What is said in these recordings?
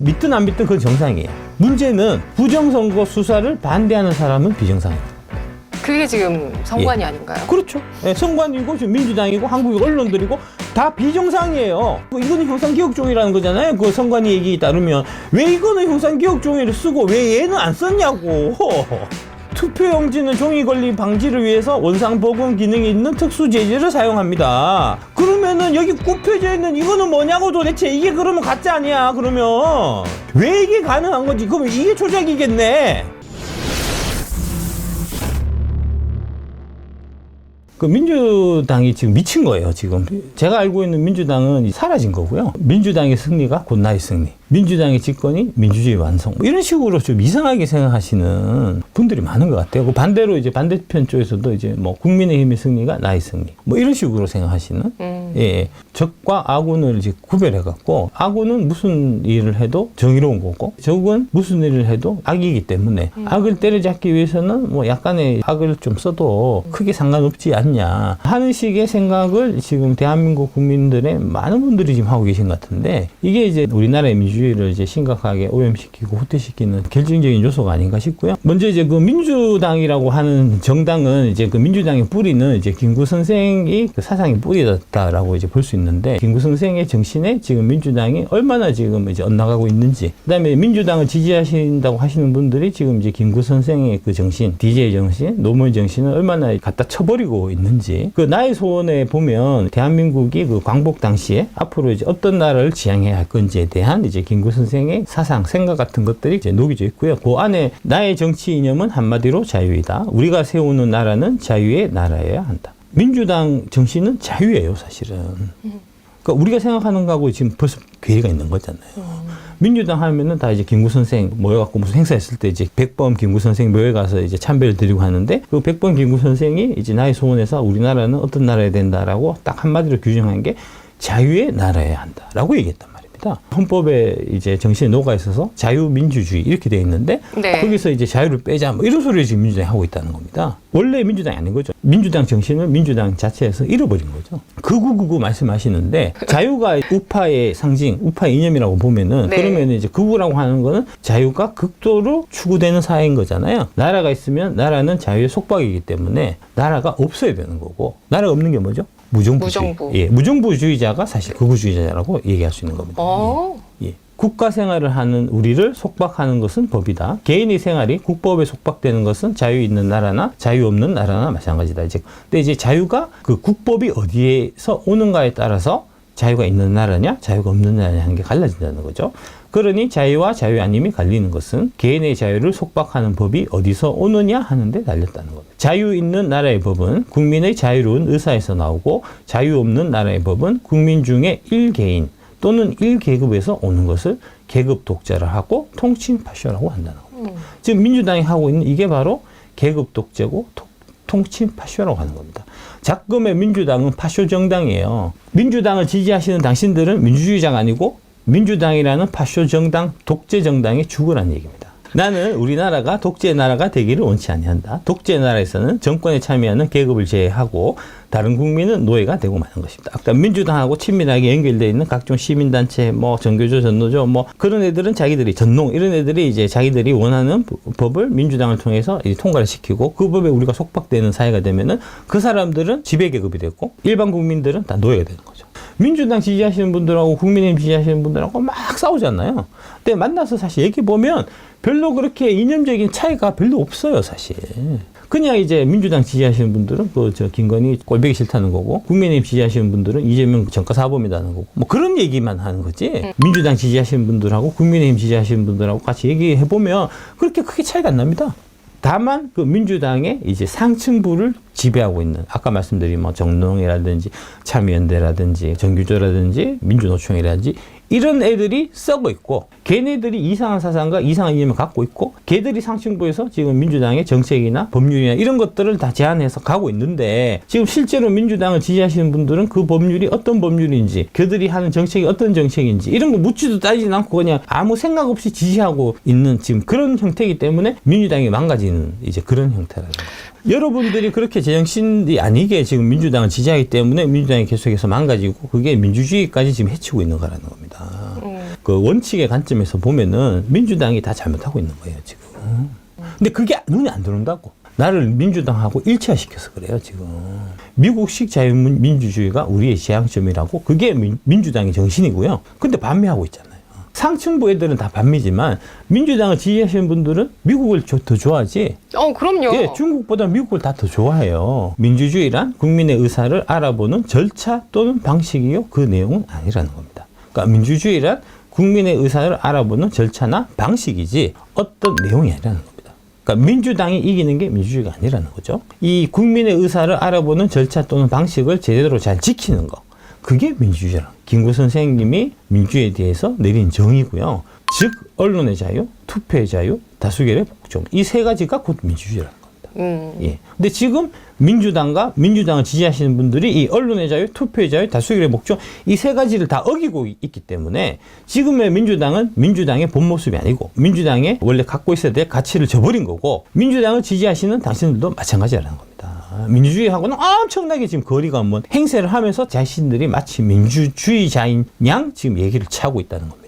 믿든 안 믿든 그건 정상이에요. 문제는 부정선거 수사를 반대하는 사람은 비정상이에요. 그게 지금 선관위 아닌가요? 그렇죠. 예, 선관위고 지금 민주당이고 한국 언론들이고 다 비정상이에요. 이거는 형사기억종이라는 거잖아요. 그 선관위 얘기에 따르면 왜 이거는 형사기억종이를 쓰고 왜 얘는 안 썼냐고. 투표용지는 종이걸림 방지를 위해서 원상복원 기능이 있는 특수 재질을 사용합니다. 그러면은 여기 굽혀져 있는 이거는 뭐냐고 도대체. 이게 그러면 가짜 아니야. 그러면 왜 이게 가능한 거지? 그러면 이게 조작이겠네. 그 민주당이 지금 미친 거예요, 지금. 제가 알고 있는 민주당은 사라진 거고요. 민주당의 승리가 곧 나의 승리. 민주당의 집권이 민주주의 완성. 이런 식으로 좀 이상하게 생각하시는 분들이 많은 것 같아요. 반대로 이제 반대편 쪽에서도 이제 뭐 국민의힘의 승리가 나의 승리. 뭐 이런 식으로 생각하시는. 예. 적과 악운을 이제 구별해갖고 악운은 무슨 일을 해도 정의로운 거고 적은 무슨 일을 해도 악이기 때문에 악을 때려잡기 위해서는 뭐 약간의 악을 좀 써도 크게 상관없지 않냐 하는 식의 생각을 지금 대한민국 국민들의 많은 분들이 지금 하고 계신 것 같은데 이게 이제 우리나라의 민주주의를 이제 심각하게 오염시키고 후퇴시키는 결정적인 요소가 아닌가 싶고요. 먼저 이제 그 민주당이라고 하는 정당은 이제 그 민주당의 뿌리는 이제 김구 선생이 그 사상의 뿌리였다라고 이제 볼 수 있는데 김구 선생의 정신에 지금 민주당이 얼마나 지금 이제 엇나가고 있는지 그다음에 민주당을 지지하신다고 하시는 분들이 지금 이제 김구 선생의 그 정신, DJ 정신, 노무현 정신을 얼마나 갖다 쳐버리고 있는지 그 나의 소원에 보면 대한민국이 그 광복 당시에 앞으로 이제 어떤 나라를 지향해야 할 건지에 대한 이제 김구 선생의 사상, 생각 같은 것들이 이제 녹여져 있고요. 그 안에 나의 정치 이념은 한마디로 자유이다. 우리가 세우는 나라는 자유의 나라여야 한다. 민주당 정신은 자유예요, 사실은. 그러니까 우리가 생각하는 거하고 지금 벌써 괴리가 있는 거잖아요. 민주당 하면은 다 이제 김구 선생 모여갖고 무슨 행사했을 때 이제 백범 김구 선생 묘에 가서 이제 참배를 드리고 하는데 그 백범 김구 선생이 이제 나의 소원에서 우리나라는 어떤 나라여야 된다라고 딱 한마디로 규정한 게 자유의 나라여야 한다라고 얘기했단 말입니다. 헌법에 이제 정신에 녹아 있어서 자유민주주의 이렇게 돼 있는데 네. 거기서 이제 자유를 빼자 뭐 이런 소리를 지금 민주당이 하고 있다는 겁니다. 원래 민주당이 아닌 거죠. 민주당 정신을 민주당 자체에서 잃어버린 거죠. 극우 말씀하시는데 자유가 우파의 상징, 우파의 이념이라고 보면은 네. 그러면 이제 극우라고 하는 거는 자유가 극도로 추구되는 사회인 거잖아요. 나라가 있으면 나라는 자유의 속박이기 때문에 나라가 없어야 되는 거고 나라가 없는 게 뭐죠? 무정부주의. 무정부. 예, 무정부주의자가 사실 극우주의자라고 얘기할 수 있는 겁니다. 예. 국가 생활을 하는 우리를 속박하는 것은 법이다. 개인의 생활이 국법에 속박되는 것은 자유 있는 나라나 자유 없는 나라나 마찬가지다. 근데 이제 자유가 그 국법이 어디에서 오는가에 따라서 자유가 있는 나라냐, 자유가 없는 나라냐 하는 게 갈라진다는 거죠. 그러니 자유와 자유 아님이 갈리는 것은 개인의 자유를 속박하는 법이 어디서 오느냐 하는데 달렸다는 겁니다. 자유 있는 나라의 법은 국민의 자유로운 의사에서 나오고 자유 없는 나라의 법은 국민 중에 1개인 또는 1계급에서 오는 것을 계급 독재를 하고 통칭 파쇼라고 한다는 겁니다. 지금 민주당이 하고 있는 이게 바로 계급 독재고 통칭 파쇼라고 하는 겁니다. 작금의 민주당은 파쇼 정당이에요. 민주당을 지지하시는 당신들은 민주주의자가 아니고 민주당이라는 파쇼 정당, 독재 정당에 죽으라는 얘기입니다. 나는 우리나라가 독재 나라가 되기를 원치 아니한다. 독재 나라에서는 정권에 참여하는 계급을 제외하고 다른 국민은 노예가 되고 마는 것입니다. 아까 민주당하고 친밀하게 연결되어 있는 각종 시민단체, 뭐 전교조, 전노조, 뭐 그런 애들은 자기들이 전농 이런 애들이 이제 자기들이 원하는 법을 민주당을 통해서 통과를 시키고 그 법에 우리가 속박되는 사회가 되면은 그 사람들은 지배계급이 되고 일반 국민들은 다 노예가 되는 거죠. 민주당 지지하시는 분들하고 국민의힘 지지하시는 분들하고 막 싸우잖아요. 근데 만나서 사실 얘기해보면 별로 그렇게 이념적인 차이가 별로 없어요, 사실. 그냥 이제 민주당 지지하시는 분들은 김건희 꼴보기 싫다는 거고 국민의힘 지지하시는 분들은 이재명 전과 사범이라는 거고 뭐 그런 얘기만 하는 거지. 민주당 지지하시는 분들하고 국민의힘 지지하시는 분들하고 같이 얘기해보면 그렇게 크게 차이가 안 납니다. 다만 그 민주당의 이제 상층부를 지배하고 있는 아까 말씀드린 뭐 정농이라든지 참여연대라든지 정규조라든지 민주노총이라든지 이런 애들이 썩어 있고 걔네들이 이상한 사상과 이상한 이념을 갖고 있고 걔들이 상층부에서 지금 민주당의 정책이나 법률이나 이런 것들을 다 제안해서 가고 있는데 지금 실제로 민주당을 지지하시는 분들은 그 법률이 어떤 법률인지 그들이 하는 정책이 어떤 정책인지 이런 거 묻지도 따지지 않고 그냥 아무 생각 없이 지지하고 있는 지금 그런 형태이기 때문에 민주당이 망가지는 이제 그런 형태라는 거죠. 여러분들이 그렇게 제정신이 아니게 지금 민주당을 지지하기 때문에 민주당이 계속해서 망가지고 그게 민주주의까지 지금 해치고 있는 거라는 겁니다. 그 원칙의 관점에서 보면은 민주당이 다 잘못하고 있는 거예요, 지금. 근데 그게 눈에 안 들어온다고. 나를 민주당하고 일치화시켜서 그래요, 지금. 미국식 자유민주주의가 우리의 지향점이라고, 그게 민주당의 정신이고요. 근데 반미하고 있잖아요. 상층부 애들은 다 반미지만 민주당을 지지하시는 분들은 미국을 더 좋아하지. 그럼요. 예, 중국보다 미국을 다 더 좋아해요. 민주주의란 국민의 의사를 알아보는 절차 또는 방식이요. 그 내용은 아니라는 겁니다. 그러니까 민주주의란 국민의 의사를 알아보는 절차나 방식이지 어떤 내용이 아니라는 겁니다. 그러니까 민주당이 이기는 게 민주주의가 아니라는 거죠. 이 국민의 의사를 알아보는 절차 또는 방식을 제대로 잘 지키는 거. 그게 민주주의라. 김구 선생님이 민주주의에 대해서 내린 정의고요. 즉 언론의 자유, 투표의 자유, 다수결의 복종. 이 세 가지가 곧 민주주의라는 겁니다. 예. 근데 지금 민주당을 지지하시는 분들이 이 언론의 자유, 투표의 자유, 다수결의 복종 이 세 가지를 다 어기고 있기 때문에 지금의 민주당은 민주당의 본 모습이 아니고 민주당의 원래 갖고 있어야 될 가치를 저버린 거고 민주당을 지지하시는 당신들도 마찬가지라는 겁니다. 민주주의하고는 엄청나게 지금 거리가 먼 행세를 하면서 자신들이 마치 민주주의자인 양 지금 얘기를 차고 있다는 겁니다.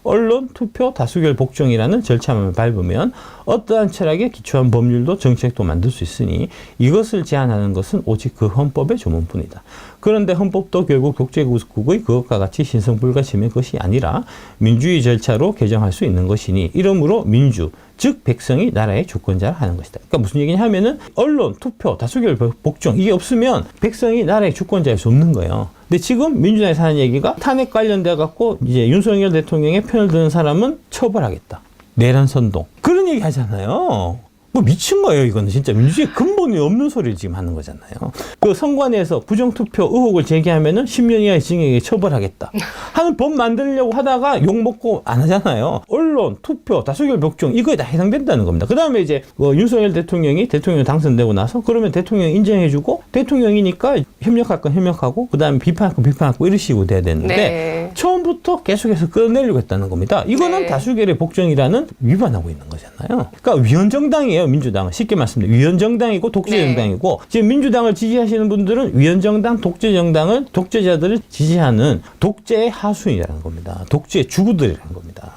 언론, 투표, 다수결 복종이라는 절차만 밟으면 어떠한 철학에 기초한 법률도 정책도 만들 수 있으니 이것을 제한하는 것은 오직 그 헌법의 조문뿐이다. 그런데 헌법도 결국 독재국의 그것과 같이 신성불가침의 것이 아니라 민주주의 절차로 개정할 수 있는 것이니 이러므로 민주, 즉 백성이 나라의 주권자를 하는 것이다. 그러니까 무슨 얘기냐 하면은 언론, 투표, 다수결 복종 이게 없으면 백성이 나라의 주권자일 수 없는 거예요. 근데 지금 민주당에서 하는 얘기가 탄핵 관련돼 갖고 이제 윤석열 대통령의 편을 드는 사람은 처벌하겠다. 내란 선동. 그런 얘기 하잖아요. 뭐 미친 거예요, 이거는. 진짜 민주주의 근본이 없는 소리를 지금 하는 거잖아요. 그 선관위에서 부정투표 의혹을 제기하면은 10년 이하의 징역에 처벌하겠다 하는 법 만들려고 하다가 욕먹고 안 하잖아요. 언론, 투표, 다수결 복종 이거에 다 해당된다는 겁니다. 그 다음에 이제 윤석열 대통령이 대통령 당선되고 나서 그러면 대통령 인정해주고 대통령이니까 협력할 건 협력하고 그 다음에 비판할 건 비판하고 이런 식으로 돼야 되는데 네. 처음부터 계속해서 끌어내려고 했다는 겁니다. 이거는 네. 다수결의 복종이라는 위반하고 있는 거잖아요. 그러니까 위헌정당이에요. 민주당은 쉽게 말씀드리면 위헌정당이고 독재정당이고 네. 지금 민주당을 지지하시는 분들은 위헌정당, 독재정당을 독재자들을 지지하는 독재의 하수인이라는 겁니다. 독재의 주구들이라는 겁니다.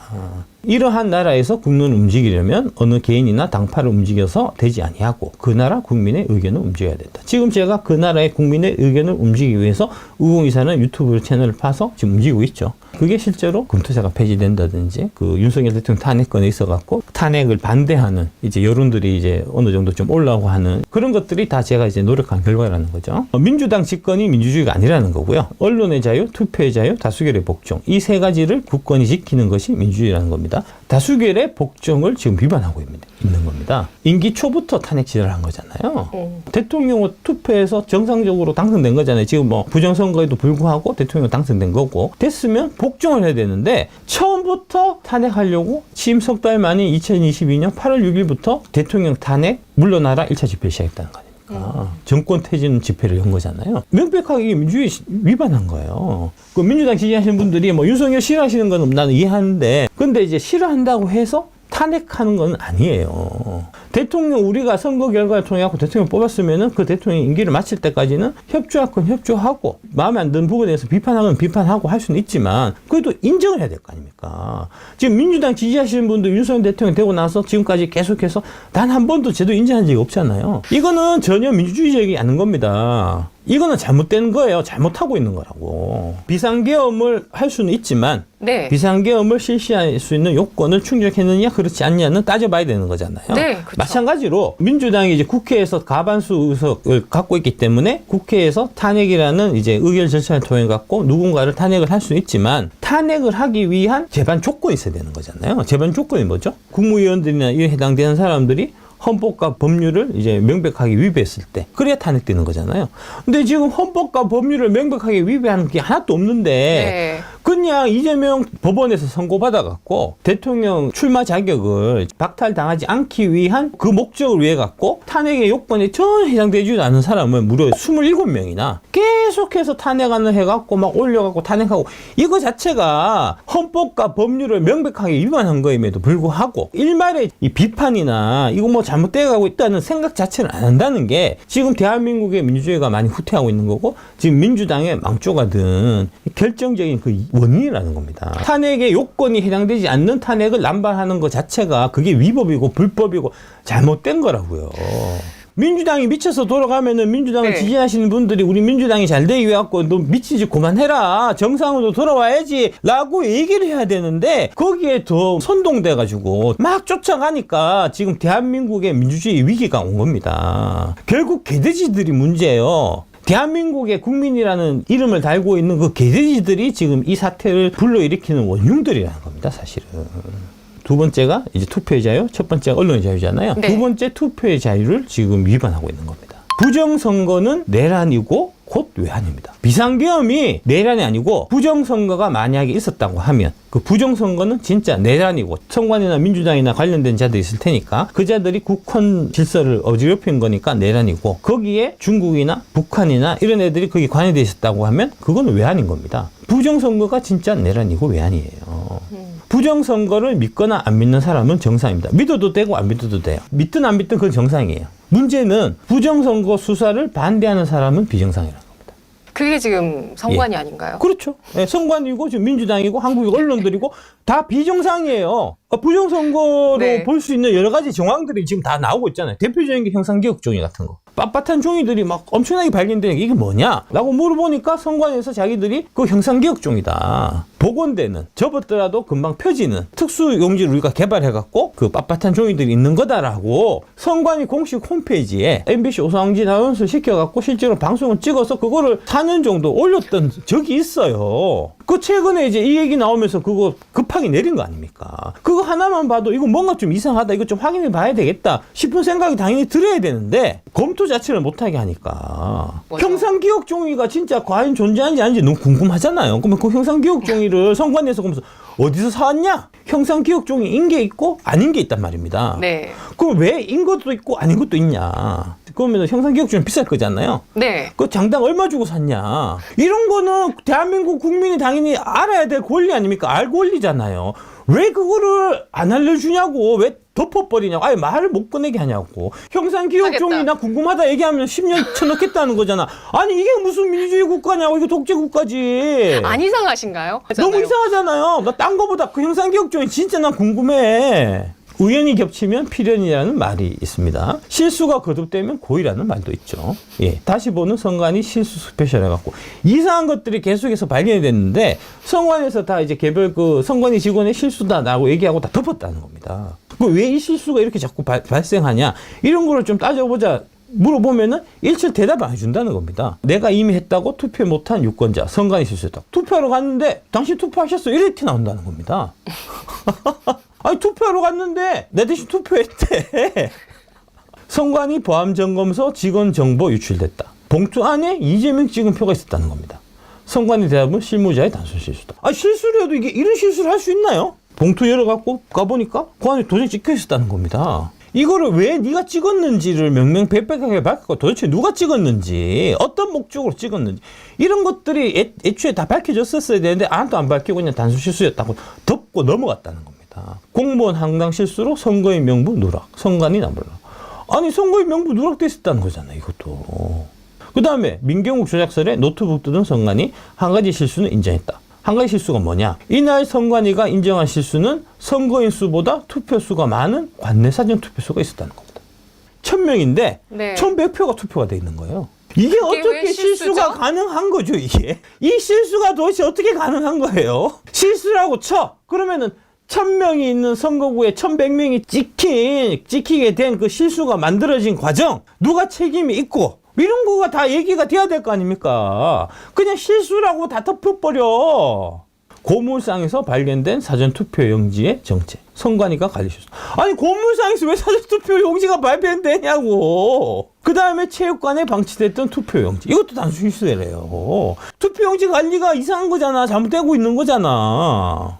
이러한 나라에서 국론을 움직이려면 어느 개인이나 당파를 움직여서 되지 아니하고 그 나라 국민의 의견을 움직여야 된다. 지금 제가 그 나라의 국민의 의견을 움직이기 위해서 우공이사는 유튜브 채널을 파서 지금 움직이고 있죠. 그게 실제로 검토자가 폐지된다든지 그 윤석열 대통령 탄핵건에 있어갖고 탄핵을 반대하는 이제 여론들이 이제 어느 정도 좀 올라오고 하는 그런 것들이 다 제가 이제 노력한 결과라는 거죠. 민주당 집권이 민주주의가 아니라는 거고요. 언론의 자유, 투표의 자유, 다수결의 복종 이 세 가지를 국권이 지키는 것이 민주주의라는 겁니다. 다수결의 복종을 지금 위반하고 있는 겁니다. 임기 초부터 탄핵 지휘를 한 거잖아요. 대통령은 투표해서 정상적으로 당선된 거잖아요. 지금 뭐 부정선거에도 불구하고 대통령 당선된 거고 됐으면 복종을 해야 되는데 처음부터 탄핵하려고 취임 석 달 만인 2022년 8월 6일부터 대통령 탄핵 물러나라 1차 집회를 시작했다는 거예요. 정권 퇴진 집회를 연 거잖아요. 명백하게 민주주의 위반한 거예요. 그 민주당 지지하시는 분들이 뭐 윤석열 싫어하시는 건 나는 이해하는데 근데 이제 싫어한다고 해서 탄핵하는 건 아니에요. 대통령 우리가 선거 결과를 통해 갖고 대통령 뽑았으면은 그 대통령 임기를 마칠 때까지는 협조할 건 협조하고 마음에 안 드는 부분에 대해서 비판하면 비판하고 할 수는 있지만 그래도 인정을 해야 될 거 아닙니까? 지금 민주당 지지하시는 분들 윤석열 대통령 되고 나서 지금까지 계속해서 단 한 번도 제대로 인정한 적이 없잖아요. 이거는 전혀 민주주의적이 않은 겁니다. 이거는 잘못된 거예요. 잘못하고 있는 거라고. 비상계엄을 할 수는 있지만 네. 비상계엄을 실시할 수 있는 요건을 충족했느냐 그렇지 않냐는 따져봐야 되는 거잖아요. 네, 그렇죠. 마찬가지로 민주당이 이제 국회에서 과반수 의석을 갖고 있기 때문에 국회에서 탄핵이라는 이제 의결 절차를 통해 갖고 누군가를 탄핵을 할 수는 있지만 탄핵을 하기 위한 재반 조건이 있어야 되는 거잖아요. 재반 조건이 뭐죠? 국무위원들이나 이에 해당되는 사람들이 헌법과 법률을 이제 명백하게 위배했을 때 그래야 탄핵되는 거잖아요. 근데 지금 헌법과 법률을 명백하게 위배하는 게 하나도 없는데 네. 그냥 이재명 법원에서 선고받아갖고 대통령 출마 자격을 박탈당하지 않기 위한 그 목적을 위해 갖고 탄핵의 요건에 전혀 해당되지 않은 사람을 무려 27명이나 계속 계속해서 탄핵안을 해갖고 막 올려갖고 탄핵하고 이거 자체가 헌법과 법률을 명백하게 위반한 거임에도 불구하고 일말의 이 비판이나 이거 뭐 잘못돼가고 있다는 생각 자체를 안 한다는 게 지금 대한민국의 민주주의가 많이 후퇴하고 있는 거고 지금 민주당의 망조가 든 결정적인 그 원인이라는 겁니다. 탄핵의 요건이 해당되지 않는 탄핵을 남발하는 것 자체가 그게 위법이고 불법이고 잘못된 거라고요. 민주당이 미쳐서 돌아가면은 민주당을 네. 지지하시는 분들이 우리 민주당이 잘 되기 위해 갖고 너 미치지 그만해라. 정상으로 돌아와야지. 라고 얘기를 해야 되는데 거기에 더 선동돼 가지고 막 쫓아가니까 지금 대한민국의 민주주의 위기가 온 겁니다. 결국 개돼지들이 문제예요. 대한민국의 국민이라는 이름을 달고 있는 그 개돼지들이 지금 이 사태를 불러일으키는 원흉들이라는 겁니다, 사실은. 두 번째가 이제 투표의 자유, 첫 번째가 언론의 자유잖아요. 네. 두 번째 투표의 자유를 지금 위반하고 있는 겁니다. 부정선거는 내란이고 곧 외환입니다. 비상계엄이 내란이 아니고 부정선거가 만약에 있었다고 하면 그 부정선거는 진짜 내란이고 선관위나 민주당이나 관련된 자들이 있을 테니까 그 자들이 국헌 질서를 어지럽힌 거니까 내란이고 거기에 중국이나 북한이나 이런 애들이 거기 관여돼 있었다고 하면 그건 외환인 겁니다. 부정선거가 진짜 내란이고 외환이에요. 부정선거를 믿거나 안 믿는 사람은 정상입니다. 믿어도 되고 안 믿어도 돼요. 믿든 안 믿든 그건 정상이에요. 문제는 부정선거 수사를 반대하는 사람은 비정상이라는 겁니다. 그게 지금 선관위 예. 아닌가요? 그렇죠. 예, 선관위고 지금 민주당이고 한국의 언론들이고 다 비정상이에요. 부정선거로 네. 볼 수 있는 여러 가지 정황들이 지금 다 나오고 있잖아요. 대표적인 게 형사개혁 종이 같은 거. 빳빳한 종이들이 막 엄청나게 발견되는 게 이게 뭐냐? 라고 물어보니까 선관위에서 자기들이 그 형사개혁 종이다. 복원되는, 접었더라도 금방 펴지는 특수용지를 우리가 개발해갖고 그 빳빳한 종이들이 있는 거다라고 선관위 공식 홈페이지에 MBC 오상진 아나운서 시켜갖고 실제로 방송을 찍어서 그거를 4년 정도 올렸던 적이 있어요. 그 최근에 이제 이 얘기 나오면서 그거 급하게 내린 거 아닙니까? 그거 하나만 봐도 이거 뭔가 좀 이상하다, 이거 좀 확인해 봐야 되겠다 싶은 생각이 당연히 들어야 되는데 검토 자체를 못하게 하니까 맞아요. 형상기억 종이가 진짜 과연 존재하는지 아닌지 너무 궁금하잖아요. 그러면 그 형상기억 종이를 선관위에서 보면서 어디서 사왔냐? 형상기억 종이인 게 있고 아닌 게 있단 말입니다. 네. 그럼 왜 인 것도 있고 아닌 것도 있냐? 그러면 형상기억 종이 비쌀 거잖아요. 네. 그 장당 얼마 주고 샀냐? 이런 거는 대한민국 국민이 당연히 알아야 될 권리 아닙니까? 알 권리잖아요. 왜 그거를 안 알려주냐고, 왜 덮어버리냐고, 아예 말을 못 꺼내게 하냐고. 형상기억종이 나 궁금하다 얘기하면 10년 쳐넣겠다는 거잖아. 아니 이게 무슨 민주주의 국가냐고, 이거 독재 국가지. 안 이상하신가요? 너무 이상하잖아요. 나 딴 거보다 그 형상기억종이 진짜 난 궁금해. 우연히 겹치면 필연이라는 말이 있습니다. 실수가 거듭되면 고의라는 말도 있죠. 예. 다시 보는 선관위 실수 스페셜 해갖고 이상한 것들이 계속해서 발견이 됐는데 선관위에서 다 이제 개별 그 선관위 직원의 실수다라고 얘기하고 다 덮었다는 겁니다. 왜 이 실수가 이렇게 자꾸 발생하냐? 이런 거를 좀 따져보자. 물어보면은 일체 대답을 안 해준다는 겁니다. 내가 이미 했다고 투표 못한 유권자, 선관위 실수했다. 투표하러 갔는데 당신 투표하셨어? 이렇게 나온다는 겁니다. 아니 투표하러 갔는데 내 대신 투표했대. 선관위 보안점검소 직원 정보 유출됐다. 봉투 안에 이재명 찍은표가 있었다는 겁니다. 선관위 대답은 실무자의 단순 실수다. 아 실수를 해도 이게 이런 실수를 할 수 있나요? 봉투 열어갖고 가보니까 그 안에 도장이 찍혀 있었다는 겁니다. 이거를 왜 네가 찍었는지를 명명백백하게 밝히고 도대체 누가 찍었는지 어떤 목적으로 찍었는지 이런 것들이 애초에 다 밝혀졌었어야 되는데 아무도 안 밝히고 그냥 단순 실수였다고 덮고 넘어갔다는 겁니다. 공무원 항당 실수로 선거인 명부 누락, 선관위 나몰라. 아니 선거인 명부 누락돼 있었다는 거잖아요, 이것도. 그 다음에 민경욱 조작설에 노트북 뜯은 선관위 한 가지 실수는 인정했다. 한 가지 실수가 뭐냐? 이날 선관위가 인정한 실수는 선거인 수보다 투표수가 많은 관내 사전 투표수가 있었다는 겁니다. 1000명인데 네. 1100표가 투표가 돼 있는 거예요. 이게 어떻게 왜 실수죠? 실수가 가능한 거죠, 이게? 이 실수가 도대체 어떻게 가능한 거예요? 실수라고 쳐. 그러면은 1000명이 있는 선거구에 1100명이 찍히게 된 그 실수가 만들어진 과정, 누가 책임이 있고, 이런 거가 다 얘기가 돼야 될 거 아닙니까? 그냥 실수라고 다 덮어버려. 고물상에서 발견된 사전투표용지의 정체. 선관위가 관리 실수. 아니 고물상에서 왜 사전투표용지가 발견되냐고. 그 다음에 체육관에 방치됐던 투표용지. 이것도 단순 실수래요. 투표용지 관리가 이상한 거잖아. 잘못되고 있는 거잖아.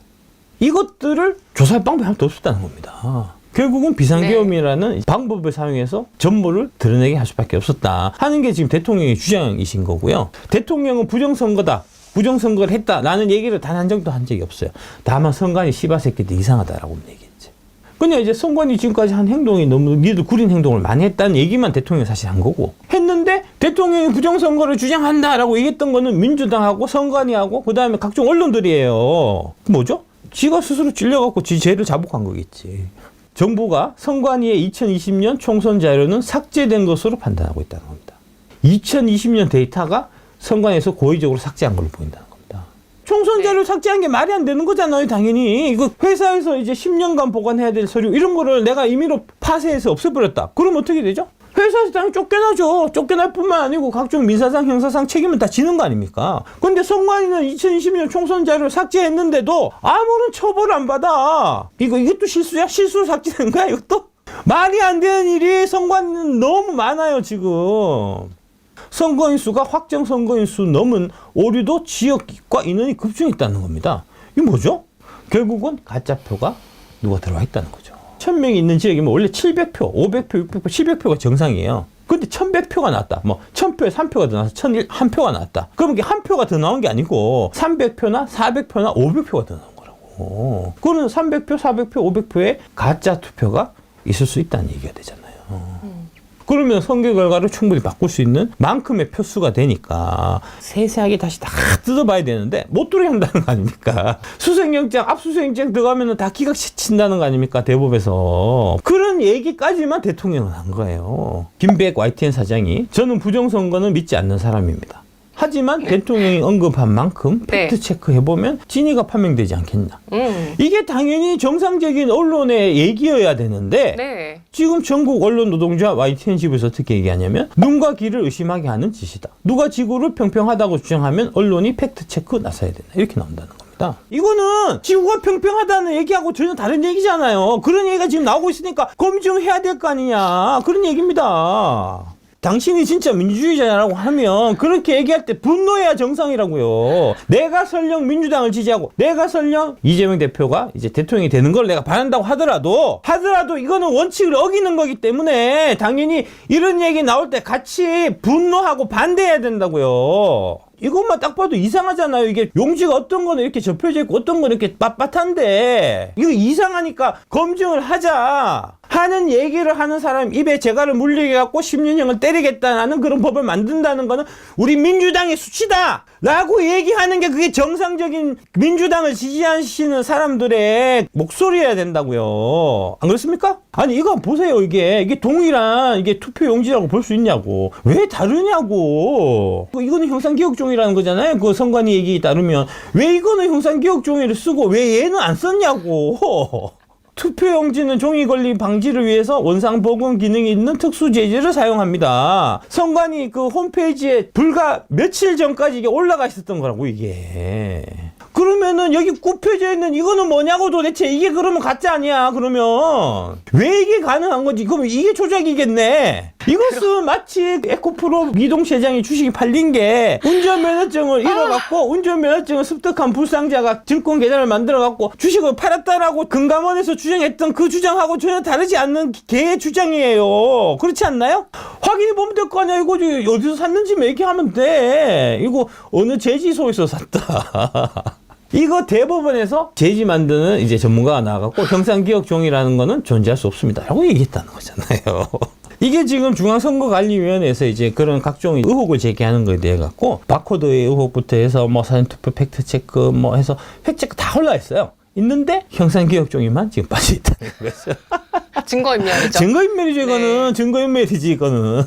이것들을 조사할 방법이 하나도 없었다는 겁니다. 결국은 비상계엄이라는 방법을 사용해서 전모를 드러내게 할 수밖에 없었다 하는 게 지금 대통령의 주장이신 거고요. 대통령은 부정선거다, 부정선거를 했다라는 얘기를 단 한 정도 한 적이 없어요. 다만 선관위 씨바새끼들 이상하다라고 얘기했지. 근데 이제 선관위 지금까지 한 행동이 너무 니들 구린 행동을 많이 했다는 얘기만 대통령이 사실 한 거고, 했는데 대통령이 부정선거를 주장한다라고 얘기했던 거는 민주당하고 선관위하고 그 다음에 각종 언론들이에요. 뭐죠? 지가 스스로 찔려갖고 지 죄를 자복한 거겠지. 정부가 선관위의 2020년 총선 자료는 삭제된 것으로 판단하고 있다는 겁니다. 2020년 데이터가 선관위에서 고의적으로 삭제한 걸로 보인다는 겁니다. 총선 자료 삭제한 게 말이 안 되는 거잖아요, 당연히. 이거 회사에서 이제 10년간 보관해야 될 서류 이런 거를 내가 임의로 파쇄해서 없애버렸다. 그럼 어떻게 되죠? 회사에서 당연히 쫓겨나죠. 쫓겨날 뿐만 아니고 각종 민사상, 형사상 책임은 다 지는 거 아닙니까? 근데 선관위는 2020년 총선 자료를 삭제했는데도 아무런 처벌을 안 받아. 이것도 실수야? 실수로 삭제된 거야, 이것도? 말이 안 되는 일이 선관위는 너무 많아요, 지금. 선거인수가 확정 선거인수 넘은 오류도 지역과 인원이 급증했다는 겁니다. 이게 뭐죠? 결국은 가짜표가 누가 들어와 있다는 거죠. 1000명이 있는 지역이면 원래 700표, 500표, 600표, 700표가 정상이에요. 근데 1100표가 나왔다. 뭐 1000표에 3표가 더 나와서 1001표가 나왔다. 그럼 이게 한 표가 더 나온 게 아니고 300표나 400표나 500표가 더 나온 거라고. 그거는 300표, 400표, 500표에 가짜 투표가 있을 수 있다는 얘기가 되잖아요. 그러면 선거 결과를 충분히 바꿀 수 있는 만큼의 표수가 되니까 세세하게 다시 다 뜯어봐야 되는데 못 들어야 한다는 거 아닙니까? 수색영장, 압수수색영장 들어가면 다 기각친다는 거 아닙니까? 대법에서. 그런 얘기까지만 대통령은 한 거예요. 김백 YTN 사장이 저는 부정선거는 믿지 않는 사람입니다. 하지만 대통령이 언급한 만큼 팩트체크 해보면 진위가 판명되지 않겠나. 이게 당연히 정상적인 언론의 얘기여야 되는데 지금 전국 언론 노동자 YTN 지부에서 어떻게 얘기하냐면 눈과 귀를 의심하게 하는 짓이다. 누가 지구를 평평하다고 주장하면 언론이 팩트체크 나서야 된다. 이렇게 나온다는 겁니다. 이거는 지구가 평평하다는 얘기하고 전혀 다른 얘기잖아요. 그런 얘기가 지금 나오고 있으니까 검증해야 될 거 아니냐. 그런 얘기입니다. 당신이 진짜 민주주의자라고 하면 그렇게 얘기할 때 분노해야 정상이라고요. 내가 설령 민주당을 지지하고 내가 설령 이재명 대표가 이제 대통령이 되는 걸 내가 바란다고 하더라도 이거는 원칙을 어기는 거기 때문에 당연히 이런 얘기 나올 때 같이 분노하고 반대해야 된다고요. 이것만 딱 봐도 이상하잖아요. 이게 용지가 어떤 거는 이렇게 접혀져 있고 어떤 거는 이렇게 빳빳한데 이거 이상하니까 검증을 하자 하는 얘기를 하는 사람 입에 재갈을 물리게 갖고 10년형을 때리겠다는 그런 법을 만든다는 거는 우리 민주당의 수치다 라고 얘기하는 게 그게 정상적인 민주당을 지지하시는 사람들의 목소리여야 된다고요. 안 그렇습니까? 아니 이거 보세요. 이게 동일한 이게 투표용지라고 볼 수 있냐고. 왜 다르냐고. 이거는 형상기억종이라는 거잖아요. 그 선관위 얘기에 따르면 왜 이거는 형상기억종이를 쓰고 왜 얘는 안 썼냐고. 투표용지는 종이 걸림 방지를 위해서 원상 복원 기능이 있는 특수 재질을 사용합니다. 선관위 그 홈페이지에 불과 며칠 전까지 이게 올라가 있었던 거라고 이게. 그러면은 여기 굽혀져 있는 이거는 뭐냐고 도대체. 이게 그러면 가짜 아니야. 그러면 왜 이게 가능한 건지. 그러면 이게 조작이겠네. 이것은 마치 에코프로 이동시 회장이 주식이 팔린 게 운전면허증을 잃어갖고 운전면허증을 습득한 불상자가 증권 계좌를 만들어갖고 주식을 팔았다라고 금감원에서 주장했던 그 주장하고 전혀 다르지 않는 개의 주장이에요. 그렇지 않나요? 확인해보면 될 거 아니야. 이거 어디서 샀는지만 얘기하면 돼. 이거 어느 제지소에서 샀다. 이거 대법원에서 제지 만드는 이제 전문가가 나와갖고 형상기억종이라는 거는 존재할 수 없습니다. 라고 얘기했다는 거잖아요. 이게 지금 중앙선거관리위원회에서 이제 그런 각종 의혹을 제기하는 거에 대해 갖고 바코드의 의혹부터 해서 뭐 사전투표 팩트체크 뭐 해서 팩트체크 다 올라와 있어요. 있는데 형상기억종이만 지금 빠져있다는 거죠. 증거인멸이죠. 증거인멸이죠, 이거는. 증거인멸이지, 이거는.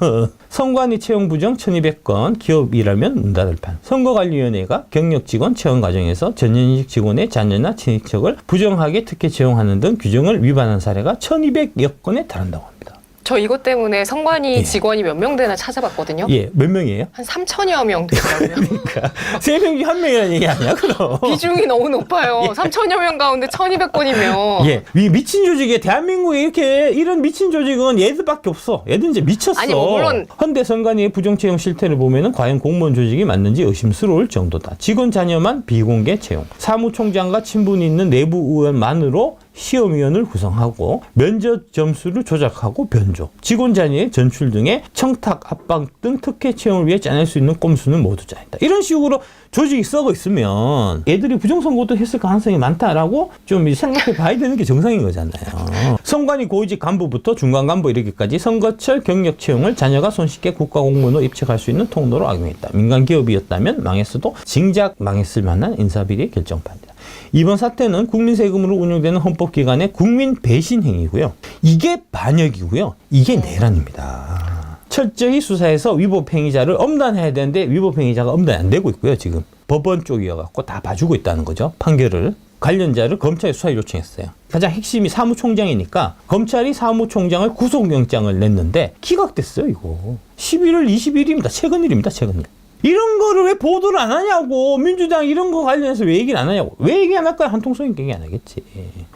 선관위 채용 부정 1200건, 기업이라면 문 닫을 판. 선거관리위원회가 경력 직원 채용 과정에서 전현직 직원의 자녀나 친인척을 부정하게 특혜 채용하는 등 규정을 위반한 사례가 1200여 건에 달한다고 합니다. 저 이것 때문에 선관위 직원이 몇 명 되나 찾아봤거든요. 예, 몇 명이에요? 한 3천여 명 되더라고요. 그러니까 3명 중 1명이라는 얘기 아니야, 그럼? 비중이 너무 높아요. 3천여 명 가운데 1200건이면. 예, 이 미친 조직에 대한민국에 이렇게 이런 미친 조직은 얘들밖에 없어. 얘들 이제 미쳤어. 아니, 뭐 물론 헌데 선관위의 부정 채용 실태를 보면은 과연 공무원 조직이 맞는지 의심스러울 정도다. 직원 자녀만 비공개 채용. 사무총장과 친분이 있는 내부 의원만으로 시험위원을 구성하고 면접 점수를 조작하고 변조, 직원 자리의 전출 등의 청탁, 압박 등 특혜 채용을 위해 짜낼 수 있는 꼼수는 모두 짜낸다. 이런 식으로 조직이 썩어 있으면 애들이 부정선거도 했을 가능성이 많다라고 좀 생각해 봐야 되는 게 정상인 거잖아요. 선관위 고위직 간부부터 중간 간부 이르기까지 선거철 경력 채용을 자녀가 손쉽게 국가공무원으로 입직할 수 있는 통로로 악용했다. 민간 기업이었다면 망했어도 징작 망했을 만한 인사비리 결정판이다. 이번 사태는 국민 세금으로 운영되는 헌법기관의 국민 배신 행위고요. 이게 반역이고요. 이게 내란입니다. 철저히 수사해서 위법 행위자를 엄단해야 되는데 위법 행위자가 엄단이 안 되고 있고요. 지금 법원 쪽이어갖고 다 봐주고 있다는 거죠. 판결을. 관련자를 검찰에 수사에 요청했어요. 가장 핵심이 사무총장이니까 검찰이 사무총장을 구속영장을 냈는데 기각됐어요. 이거 11월 20일입니다. 최근 일입니다. 최근 일. 이런 거를 왜 보도를 안 하냐고. 민주당 이런 거 관련해서 왜 얘기를 안 하냐고. 왜 얘기 안 할까요? 한통속인 얘기 안 하겠지.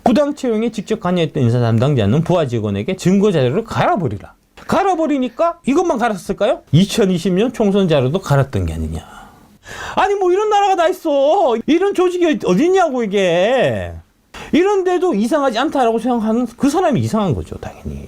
부당 채용에 직접 관여했던 인사 담당자는 부하 직원에게 증거 자료를 갈아버리라. 갈아버리니까 이것만 갈았을까요? 2020년 총선 자료도 갈았던 게 아니냐. 아니 뭐 이런 나라가 다 있어. 이런 조직이 어딨냐고 이게. 이런데도 이상하지 않다라고 생각하는 그 사람이 이상한 거죠. 당연히.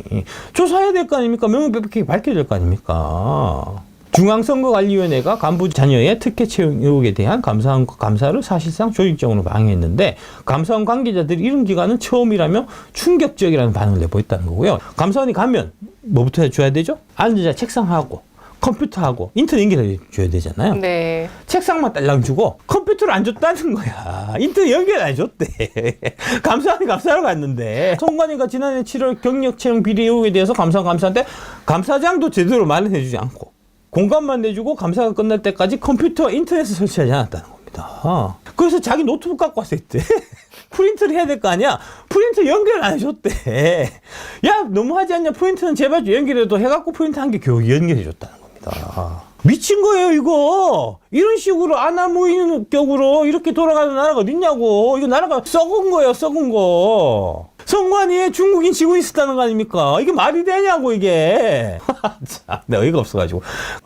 조사해야 될 거 아닙니까? 명명백백하게 밝혀야 될 거 아닙니까? 중앙선거관리위원회가 간부 자녀의 특혜 채용 의혹에 대한 감사를 사실상 조직적으로 방해했는데 감사원 관계자들이 이런 기간은 처음이라며 충격적이라는 반응을 내보였다는 거고요. 감사원이 가면 뭐부터 해줘야 되죠? 앉아 책상하고 컴퓨터하고 인터넷 연결해 줘야 되잖아요. 네. 책상만 딸랑 주고 컴퓨터를 안 줬다는 거야. 인터넷 연결 안 줬대. 감사원이 감사하러 갔는데 선관위가 지난해 7월 경력 채용 비리 의혹에 대해서 감사한테 감사장도 제대로 말을 해주지 않고 공간만 내주고 감사가 끝날 때까지 컴퓨터 인터넷을 설치하지 않았다는 겁니다. 그래서 자기 노트북 갖고 왔을 때 프린트를 해야 될 거 아니야. 프린터 연결 안 해줬대. 야 너무하지 않냐. 프린터는 제발 좀 연결해도 해갖고 프린터 한 개 겨우 연결해줬다는 겁니다. 미친 거예요 이거. 이런 식으로 아나무인 격으로 이렇게 돌아가는 나라가 어딨냐고. 이거 나라가 썩은 거예요. 썩은 거. 선관위에 중국인 직원이 있었다는 거 아닙니까? 이게 말이 되냐고 이게. 참, 내가 어이가 없어가지고.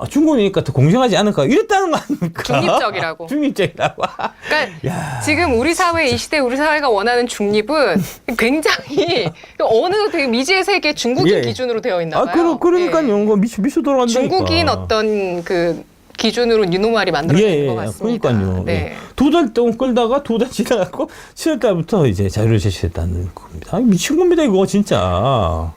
중국이니까 더 공정하지 않을까 이랬다는 거 아닙니까? 중립적이라고. 중립적이라고. 그러니까 야, 지금 우리 사회 이 시대 우리 사회가 원하는 중립은 굉장히 어느 되게 미지의 세계 중국인 예. 기준으로 되어 있나 봐요. 그러니까요. 예. 이거 미쳐 돌아간다니까. 중국인 어떤 그 기준으로 유노말이 만들어지는 것 같습니다. 그러니까요. 네. 예. 2달 동안 끌다가 2달 지나갖고 7월 달부터 이제 자료를 제시했다는 겁니다. 미친 겁니다 이거 진짜.